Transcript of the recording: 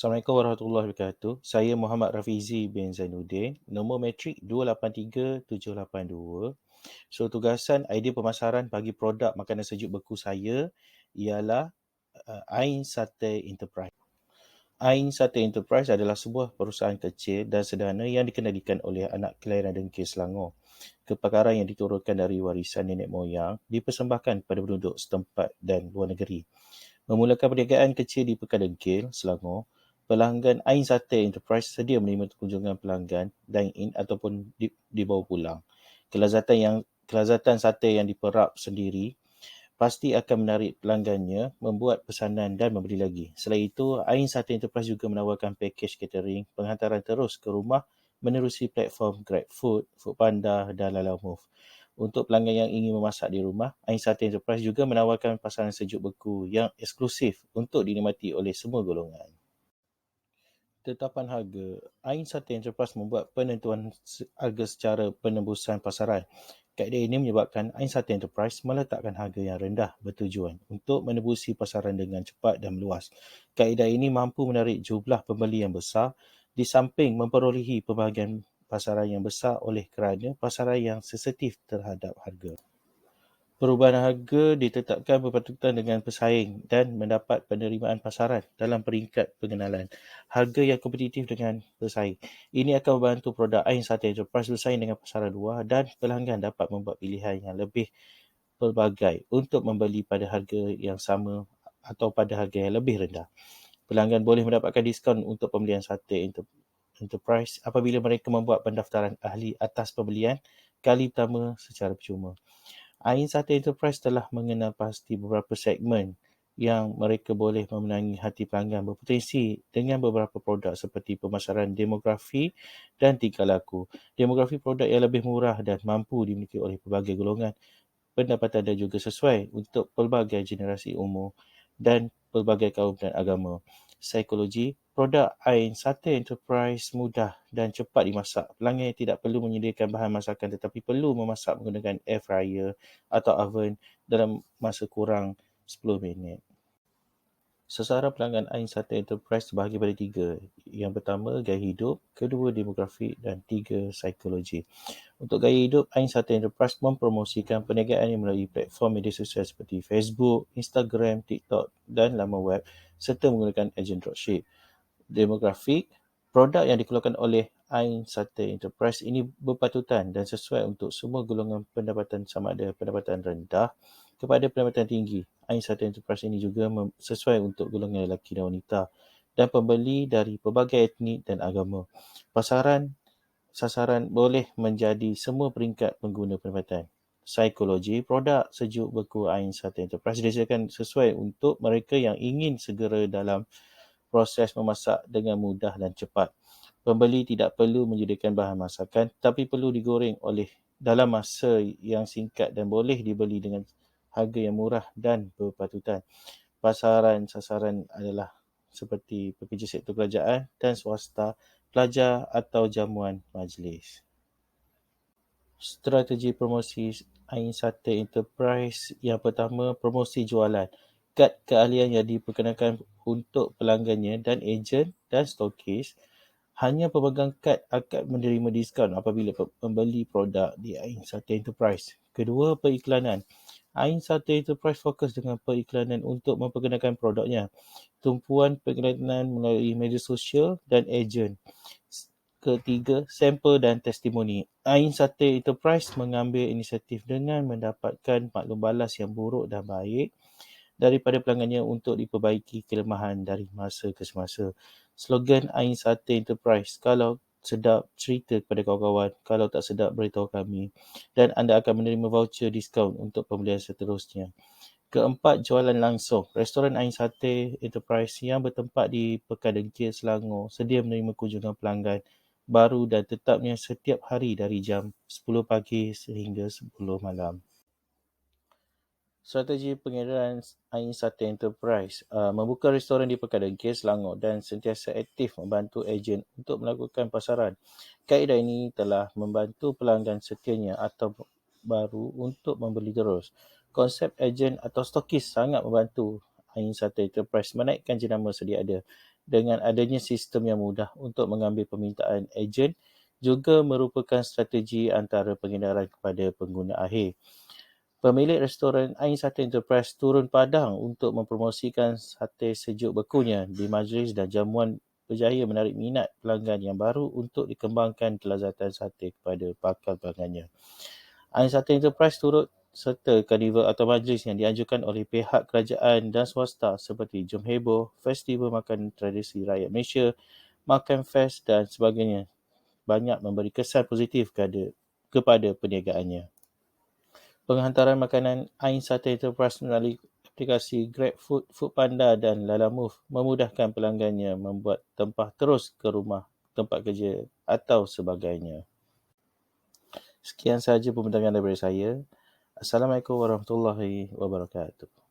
Assalamualaikum warahmatullahi wabarakatuh. Saya Muhammad Rafizi bin Zainuddin. Nombor matrik 283782. So, tugasan idea pemasaran bagi produk makanan sejuk beku saya ialah Ain Sate Enterprise. Ain Sate Enterprise adalah sebuah perusahaan kecil dan sederhana yang dikendalikan oleh anak kelahiran Dengki Selangor. Kepakaran yang diturunkan dari warisan nenek moyang dipersembahkan kepada penduduk setempat dan luar negeri. Memulakan perniagaan kecil di Pekan Dengkil, Selangor, pelanggan Ain Sate Enterprise sedia menerima kunjungan pelanggan dine-in ataupun dibawa pulang. Kelazatan sate yang diperap sendiri pasti akan menarik pelanggannya membuat pesanan dan membeli lagi. Selain itu, Ain Sate Enterprise juga menawarkan pakej catering penghantaran terus ke rumah menerusi platform GrabFood, Foodpanda dan Lalamove. Untuk pelanggan yang ingin memasak di rumah, Ain Sate Enterprise juga menawarkan pasaran sejuk beku yang eksklusif untuk dinikmati oleh semua golongan. Tetapan harga. Ain Sate Enterprise membuat penentuan harga secara penembusan pasaran. Kaedah ini menyebabkan Ain Sate Enterprise meletakkan harga yang rendah bertujuan untuk menembusi pasaran dengan cepat dan meluas. Kaedah ini mampu menarik jumlah pembeli yang besar di samping memperolehi pembahagian pasaran yang besar oleh kerana pasaran yang sensitif terhadap harga. Perubahan harga ditetapkan berpatutan dengan pesaing dan mendapat penerimaan pasaran dalam peringkat pengenalan harga yang kompetitif dengan pesaing. Ini akan membantu produk Ain Sate Enterprise bersaing dengan pasaran luar dan pelanggan dapat membuat pilihan yang lebih pelbagai untuk membeli pada harga yang sama atau pada harga yang lebih rendah. Pelanggan boleh mendapatkan diskaun untuk pembelian Sate Enterprise apabila mereka membuat pendaftaran ahli atas pembelian kali pertama secara percuma. Ain Sate Enterprise telah mengenal pasti beberapa segmen yang mereka boleh memenangi hati pelanggan berpotensi dengan beberapa produk seperti pemasaran demografi dan tingkah laku. Demografi produk yang lebih murah dan mampu dimiliki oleh pelbagai golongan pendapatan dan juga sesuai untuk pelbagai generasi umur dan pelbagai kaum dan agama. Psikologi, produk Ain Sate Enterprise mudah dan cepat dimasak. Pelanggan tidak perlu menyediakan bahan masakan tetapi perlu memasak menggunakan air fryer atau oven dalam masa kurang 10 minit. Sasaran pelanggan Ain Sate Enterprise terbahagi pada 3. Yang pertama, gaya hidup, kedua, demografi dan 3, psikologi. Untuk gaya hidup, Ain Sate Enterprise mempromosikan perniagaannya melalui platform media sosial seperti Facebook, Instagram, TikTok dan laman web serta menggunakan ejen dropship. Demografik, produk yang dikeluarkan oleh Ain Sate Enterprise ini berpatutan dan sesuai untuk semua golongan pendapatan sama ada pendapatan rendah kepada pendapatan tinggi. Ain Sate Enterprise ini juga sesuai untuk golongan lelaki dan wanita dan pembeli dari pelbagai etnik dan agama. Sasaran boleh menjadi semua peringkat pengguna pendapatan. Psikologi, produk sejuk beku Ain Sate Enterprise disediakan sesuai untuk mereka yang ingin segera dalam proses memasak dengan mudah dan cepat. Pembeli tidak perlu menyediakan bahan masakan tapi perlu digoreng oleh dalam masa yang singkat dan boleh dibeli dengan harga yang murah dan berpatutan. Sasaran adalah seperti pekerja sektor kerajaan dan swasta, pelajar atau jamuan majlis. Strategi promosi Ain Sate Enterprise. Yang pertama, promosi jualan. Kad keahlian yang diperkenalkan untuk pelanggannya dan ejen dan stokis. Hanya pemegang kad akan menerima diskaun apabila membeli produk di Ain Sate Enterprise. Kedua, periklanan. Ain Sate Enterprise fokus dengan periklanan untuk memperkenalkan produknya. Tumpuan periklanan melalui media sosial dan ejen. Ketiga, sampel dan testimoni. Ain Sate Enterprise mengambil inisiatif dengan mendapatkan maklum balas yang buruk dan baik daripada pelanggannya untuk diperbaiki kelemahan dari masa ke semasa. Slogan Ain Sate Enterprise, kalau sedap cerita kepada kawan-kawan, kalau tak sedap beritahu kami dan anda akan menerima voucher diskaun untuk pembelian seterusnya. Keempat, jualan langsung. Restoran Ain Sate Enterprise yang bertempat di Pekan Dengkil, Selangor sedia menerima kunjungan pelanggan baru dan tetapnya setiap hari dari jam 10 pagi sehingga 10 malam. Strategi pengedaran Ain Sate Enterprise membuka restoran di Pekan Dengkil, Selangor dan sentiasa aktif membantu ejen untuk melakukan pasaran. Kaedah ini telah membantu pelanggan setianya atau baru untuk membeli terus. Konsep ejen atau stokis sangat membantu Ain Sate Enterprise menaikkan jenama sedia ada dengan adanya sistem yang mudah untuk mengambil permintaan ejen juga merupakan strategi antara pengedaran kepada pengguna akhir. Pemilik restoran Ain Sate Enterprise turun padang untuk mempromosikan sate sejuk bekunya di majlis dan jamuan berjaya menarik minat pelanggan yang baru untuk dikembangkan kelazatan sate kepada bakal pelanggannya. Ain Sate Enterprise turut serta karnival atau majlis yang dianjurkan oleh pihak kerajaan dan swasta seperti Jom Heboh, Festival Makanan Tradisi Rakyat Malaysia, Makan Fest dan sebagainya banyak memberi kesan positif kepada perniagaannya. Penghantaran makanan Ain Sate Enterprise melalui aplikasi GrabFood, Foodpanda dan Lalamove memudahkan pelanggannya membuat tempah terus ke rumah, tempat kerja atau sebagainya. Sekian sahaja pembincangan daripada saya. Assalamualaikum warahmatullahi wabarakatuh.